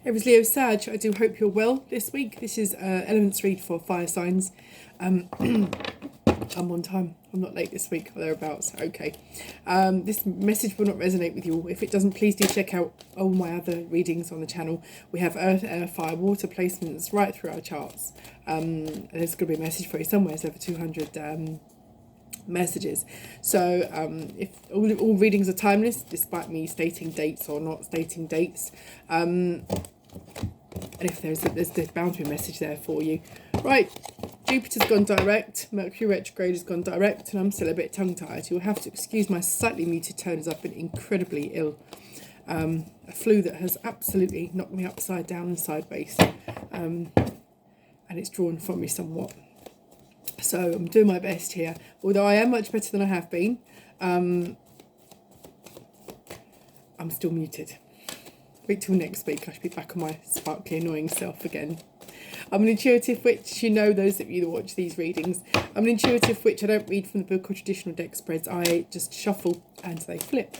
Aries Leo Sag, I do hope you're well this week. This is Elements Read for fire signs. I'm on time. I'm not late this week or thereabouts. Okay. This message will not resonate with you all. If it doesn't, please do check out all my other readings on the channel. We have earth, air, fire, water placements right through our charts. And there's going to be a message for you somewhere. It's over 200 messages. So if all readings are timeless, despite me stating dates or not stating dates, and if there's the boundary message there for you. Right, Jupiter's gone direct, Mercury retrograde has gone direct, and I'm still a bit tongue-tied. You'll have to excuse my slightly muted tone as I've been incredibly ill. A flu that has absolutely knocked me upside down and sideways, and it's drawn from me somewhat. So I'm doing my best here, although I am much better than I have been. I'm still muted. Wait till next week, I should be back on my sparkly annoying self again. I'm an intuitive witch, you know, those of you that watch these readings. I'm an intuitive witch. I don't read from the book or traditional deck spreads. I just shuffle and they flip.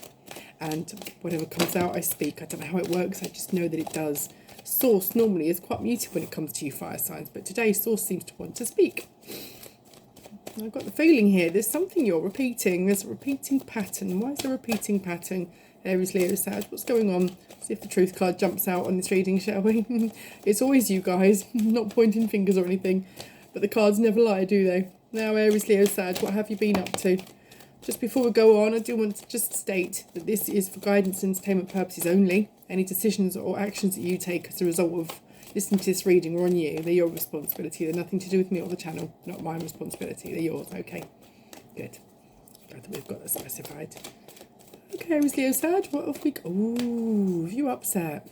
And whatever comes out, I speak. I don't know how it works, I just know that it does. Source normally is quite muted when it comes to you fire signs, but today Source seems to want to speak. I've got the feeling here, there's something you're repeating. There's a repeating pattern. Why is there a repeating pattern? Aries, Leo, Sag, what's going on? See if the truth card jumps out on this reading, shall we? It's always you guys, not pointing fingers or anything. But the cards never lie, do they? Now, Aries, Leo, Sag, what have you been up to? Just before we go on, I do want to just state that this is for guidance and entertainment purposes only. Any decisions or actions that you take as a result of listening to this reading are on you. They're your responsibility. They're nothing to do with me or the channel. Not my responsibility. They're yours. Okay. Good. Glad that we've got that specified. Okay, Aries, Leo, Sag, what have we got? Ooh, you upset.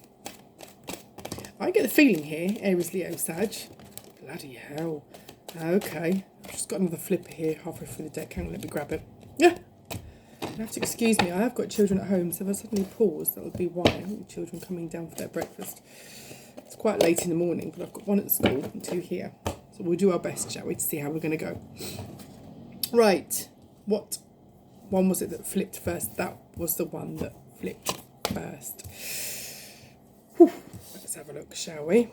I get the feeling here, Aries, Leo, Sag. Bloody hell. Okay. I've just got another flipper here halfway through the deck. Hang on, let me grab it. Yeah. You have to excuse me. I have got children at home, so if I suddenly pause, that would be why. I think the children coming down for their breakfast. It's quite late in the morning, but I've got one at school and two here. So we'll do our best, shall we, to see how we're going to go. Right. What one was it that flipped first? That was the one that flipped first. Whew. Let's have a look, shall we?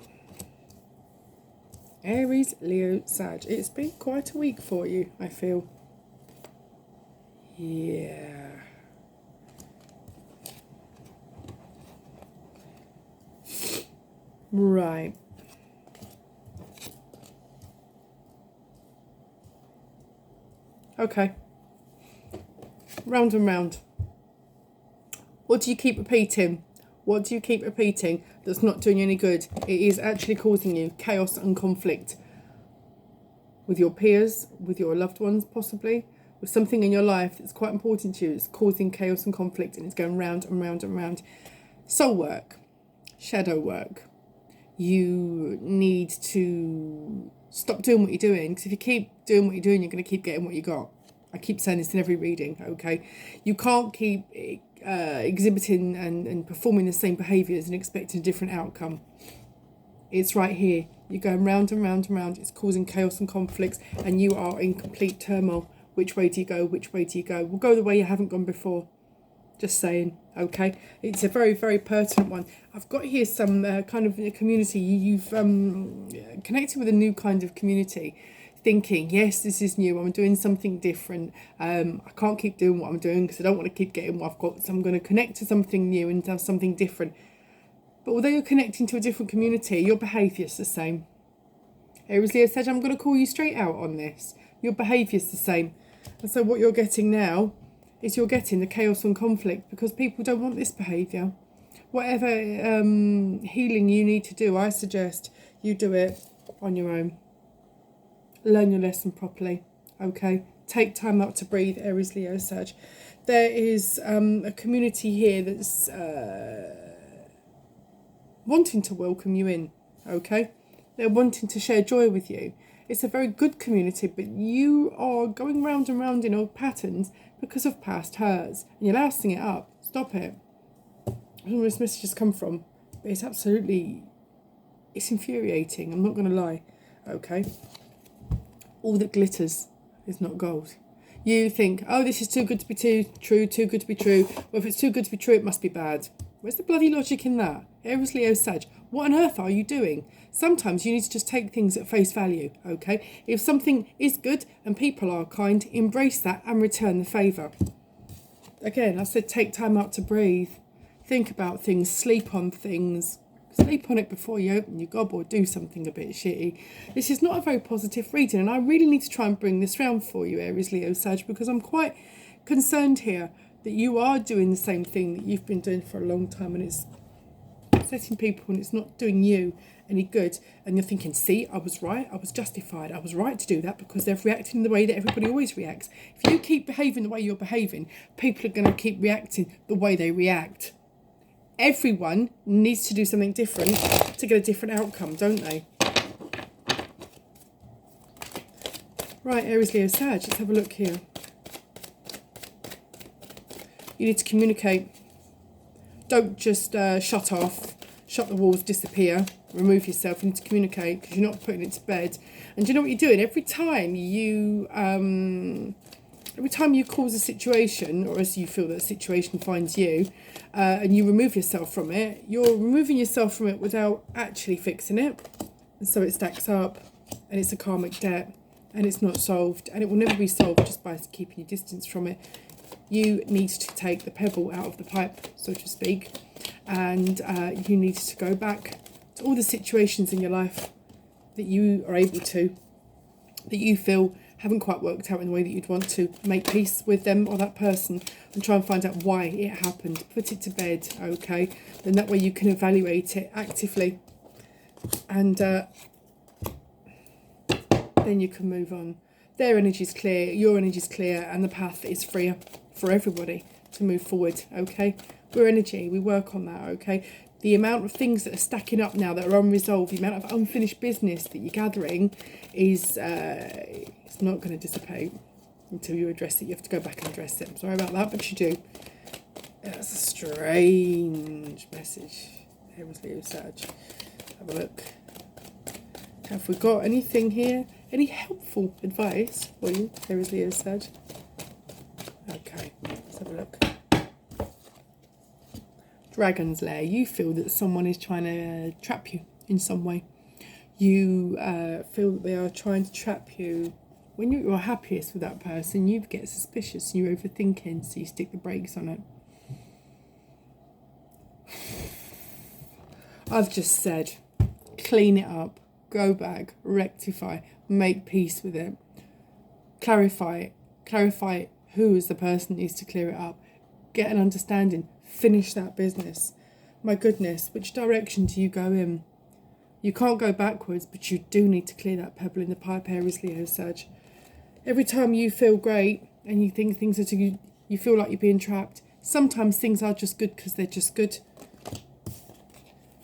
Aries, Leo, Sag. It's been quite a week for you, I feel. Yeah. Right. Okay. Round and round. What do you keep repeating? What do you keep repeating that's not doing you any good? It is actually causing you chaos and conflict with your peers, with your loved ones possibly, with something in your life that's quite important to you. It's causing chaos and conflict, and it's going round and round and round. Soul work, shadow work. You need to stop doing what you're doing, because if you keep doing what you're doing, you're going to keep getting what you got. I keep saying this in every reading, okay? You can't keep exhibiting and performing the same behaviours and expecting a different outcome. It's right here. You're going round and round and round. It's causing chaos and conflicts, and you are in complete turmoil. Which way do you go? Which way do you go? We'll go the way you haven't gone before. Just saying, okay? It's a very, very pertinent one. I've got here some kind of community. You've connected with a new kind of community, thinking, yes, this is new. I'm doing something different. I can't keep doing what I'm doing because I don't want to keep getting what I've got. So I'm going to connect to something new and have something different. But although you're connecting to a different community, your behaviour's the same. Aries, Leo, Sag, I'm going to call you straight out on this. Your behaviour's the same. And so what you're getting now is you're getting the chaos and conflict because people don't want this behaviour. Whatever healing you need to do, I suggest you do it on your own. Learn your lesson properly, okay? Take time out to breathe, Aries, Leo, Sag. There is a community here that's wanting to welcome you in, okay? They're wanting to share joy with you. It's a very good community, but you are going round and round in old patterns because of past hurts, and you're lousing it up. Stop it. I don't know where this message has come from, but it's absolutely, it's infuriating. I'm not going to lie, okay? All that glitters is not gold. You think, oh, this is too good to be true, too good to be true. Well, if it's too good to be true, it must be bad. Where's the bloody logic in that? Aries, Leo, Sag. What on earth are you doing? Sometimes you need to just take things at face value, okay? If something is good and people are kind, embrace that and return the favour. Again, I said take time out to breathe. Think about things, sleep on things. Sleep on it before you open your gob or do something a bit shitty. This is not a very positive reading, and I really need to try and bring this round for you, Aries, Leo, Sag, because I'm quite concerned here that you are doing the same thing that you've been doing for a long time, and it's upsetting people and it's not doing you any good. And you're thinking, see, I was right, I was justified, I was right to do that because they're reacting the way that everybody always reacts. If you keep behaving the way you're behaving, people are going to keep reacting the way they react. Everyone needs to do something different to get a different outcome, don't they? Right, Aries, Leo, Sag, let's have a look here. You need to communicate. Don't just shut off, shut the walls, disappear, remove yourself. You need to communicate because you're not putting it to bed. And do you know what you're doing? Every time you cause a situation, or as you feel that a situation finds you, and you remove yourself from it, you're removing yourself from it without actually fixing it. And so it stacks up and it's a karmic debt and it's not solved, and it will never be solved just by keeping your distance from it. You need to take the pebble out of the pipe, so to speak, and you need to go back to all the situations in your life that you are able to, that you feel haven't quite worked out in the way that you'd want to. Make peace with them or that person and try and find out why it happened. Put it to bed, okay? Then that way you can evaluate it actively, and then you can move on. Their energy is clear, your energy is clear, and the path is freer for everybody to move forward, okay? We're energy, we work on that, okay? The amount of things that are stacking up now that are unresolved, the amount of unfinished business that you're gathering is it's not going to dissipate until you address it. You have to go back and address it. I'm sorry about that, but you do. That's a strange message. Aries, Leo, Sag. Have a look. Have we got anything here? Any helpful advice for you, Aries, Leo, Sag? Okay, let's have a look. Dragon's Lair. You feel that someone is trying to trap you in some way. You feel that they are trying to trap you. When you're at your happiest with that person, you get suspicious and you're overthinking, so you stick the brakes on it. I've just said, clean it up, go back, rectify, make peace with it, clarify who is the person that needs to clear it up, get an understanding, finish that business. My goodness, which direction do you go in? You can't go backwards, but you do need to clear that pebble in the pipe, Aries, Leo, Sag. Every time you feel great and you think things are too good, you feel like you're being trapped. Sometimes things are just good because they're just good.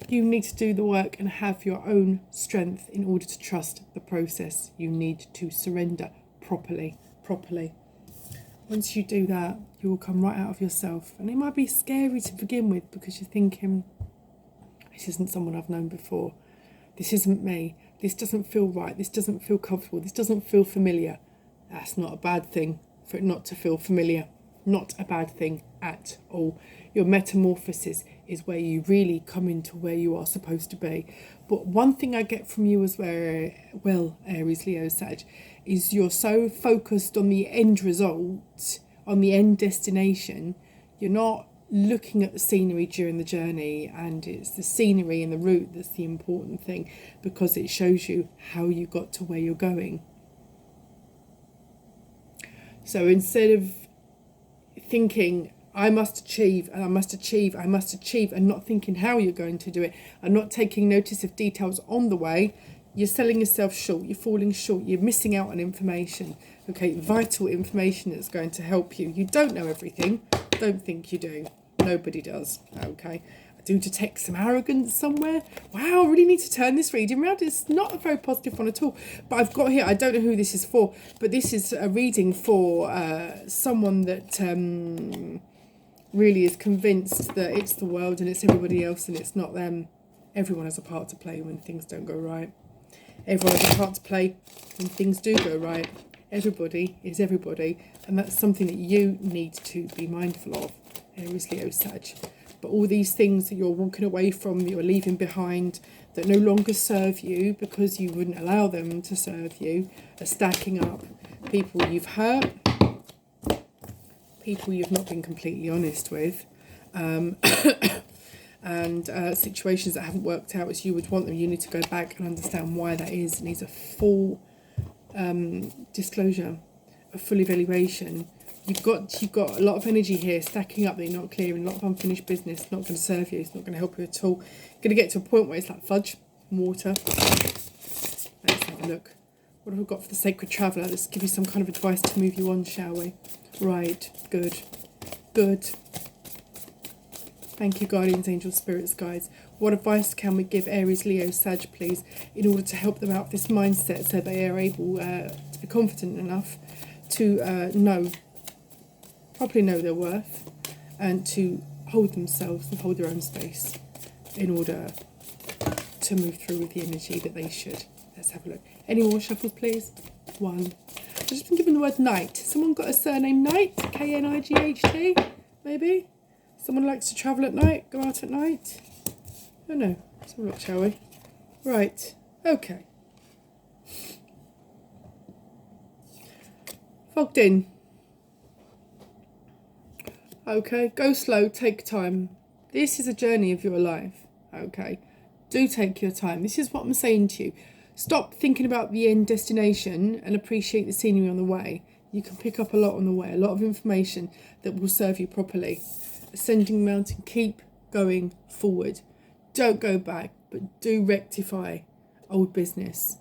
You need to do the work and have your own strength in order to trust the process. You need to surrender properly. Once you do that, you will come right out of yourself. And it might be scary to begin with because you're thinking, this isn't someone I've known before. This isn't me. This doesn't feel right. This doesn't feel comfortable. This doesn't feel familiar. That's not a bad thing for it not to feel familiar. Not a bad thing at all. Your metamorphosis is where you really come into where you are supposed to be. But one thing I get from you as well, Aries, Leo, Sag, is you're so focused on the end result, on the end destination, you're not looking at the scenery during the journey, and it's the scenery and the route that's the important thing because it shows you how you got to where you're going. So instead of thinking, I must achieve and I must achieve, and not thinking how you're going to do it, and not taking notice of details on the way, you're selling yourself short, you're falling short, you're missing out on information, okay, vital information that's going to help you. You don't know everything, don't think you do, nobody does, okay. I do detect some arrogance somewhere. Wow, I really need to turn this reading around. It's not a very positive one at all, but I've got here, I don't know who this is for, but this is a reading for someone that really is convinced that it's the world and it's everybody else and it's not them. Everyone has a part to play when things don't go right. Everyone has a part to play when things do go right. Everybody is everybody, and that's something that you need to be mindful of, Aries, Leo, Sag. But all these things that you're walking away from, you're leaving behind, that no longer serve you because you wouldn't allow them to serve you, are stacking up. People you've hurt, people you've not been completely honest with, and situations that haven't worked out as you would want them. You need to go back and understand why that is. It needs a full disclosure, a full evaluation. You've got a lot of energy here stacking up that you're not clearing, a lot of unfinished business, not going to serve you, it's not going to help you at all. You're going to get to a point where it's like fudge, water. Let's have a look. What have we got for the Sacred Traveller? Let's give you some kind of advice to move you on, shall we? Right, good, good. Thank you, guardians, angels, spirits, guides. What advice can we give Aries, Leo, Sag, please, in order to help them out of this mindset so they are able to be confident enough to properly know their worth, and to hold themselves and hold their own space in order to move through with the energy that they should. Let's have a look. Any more shuffles, please? One. I've just been given the word Knight. Someone got a surname Knight? K-N-I-G-H-T? Maybe? Someone likes to travel at night? Go out at night? I don't know. Let's have a look, shall we? Right. Okay. Fogged in. Okay, go slow, take time. This is a journey of your life, okay? Do take your time. This is what I'm saying to you. Stop thinking about the end destination and appreciate the scenery on the way. You can pick up a lot on the way, a lot of information that will serve you properly. Ascending mountain, keep going forward. Don't go back, but do rectify old business.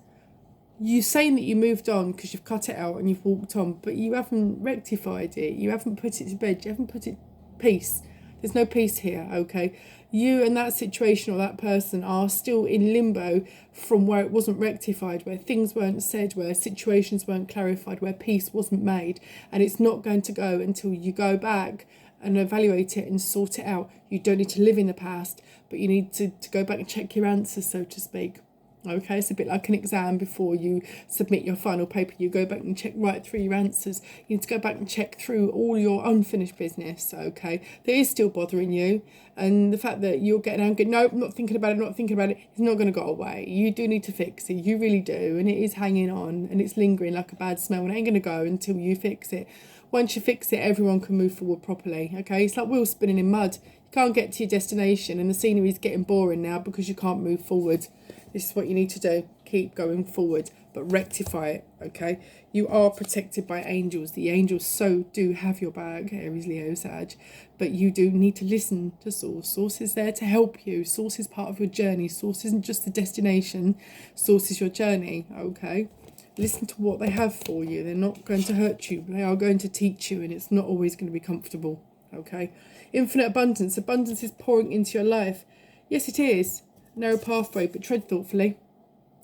You're saying that you moved on because you've cut it out and you've walked on, but you haven't rectified it. You haven't put it to bed. You haven't put it peace. There's no peace here, okay? You and that situation or that person are still in limbo from where it wasn't rectified, where things weren't said, where situations weren't clarified, where peace wasn't made. And it's not going to go until you go back and evaluate it and sort it out. You don't need to live in the past, but you need to go back and check your answers, so to speak. Okay, it's a bit like an exam before you submit your final paper. You go back and check right through your answers. You need to go back and check through all your unfinished business, okay, that is still bothering you. And the fact that you're getting angry, no, I'm not thinking about it, it's not going to go away. You do need to fix it, you really do. And it is hanging on and it's lingering like a bad smell, and it ain't going to go until you fix it. Once you fix it, everyone can move forward properly, okay? It's like wheels spinning in mud. You can't get to your destination and the scenery is getting boring now because you can't move forward. This is what you need to do. Keep going forward, but rectify it, okay? You are protected by angels. The angels so do have your back, Aries, Leo, Sag. But you do need to listen to Source. Source is there to help you. Source is part of your journey. Source isn't just the destination. Source is your journey, okay? Listen to what they have for you. They're not going to hurt you. They are going to teach you, and it's not always going to be comfortable, okay? Infinite abundance. Abundance is pouring into your life. Yes, it is. Narrow pathway, but tread thoughtfully,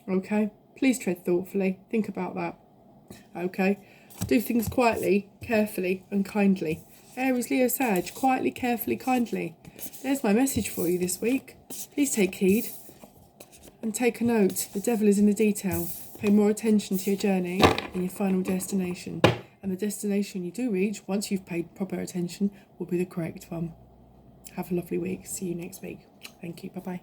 okay? Please tread thoughtfully. Think about that, okay? Do things quietly, carefully and kindly. Aries, Leo, Sag, quietly, carefully, kindly. There's my message for you this week. Please take heed and take a note. The devil is in the detail. Pay more attention to your journey and your final destination. And the destination you do reach, once you've paid proper attention, will be the correct one. Have a lovely week. See you next week. Thank you. Bye-bye.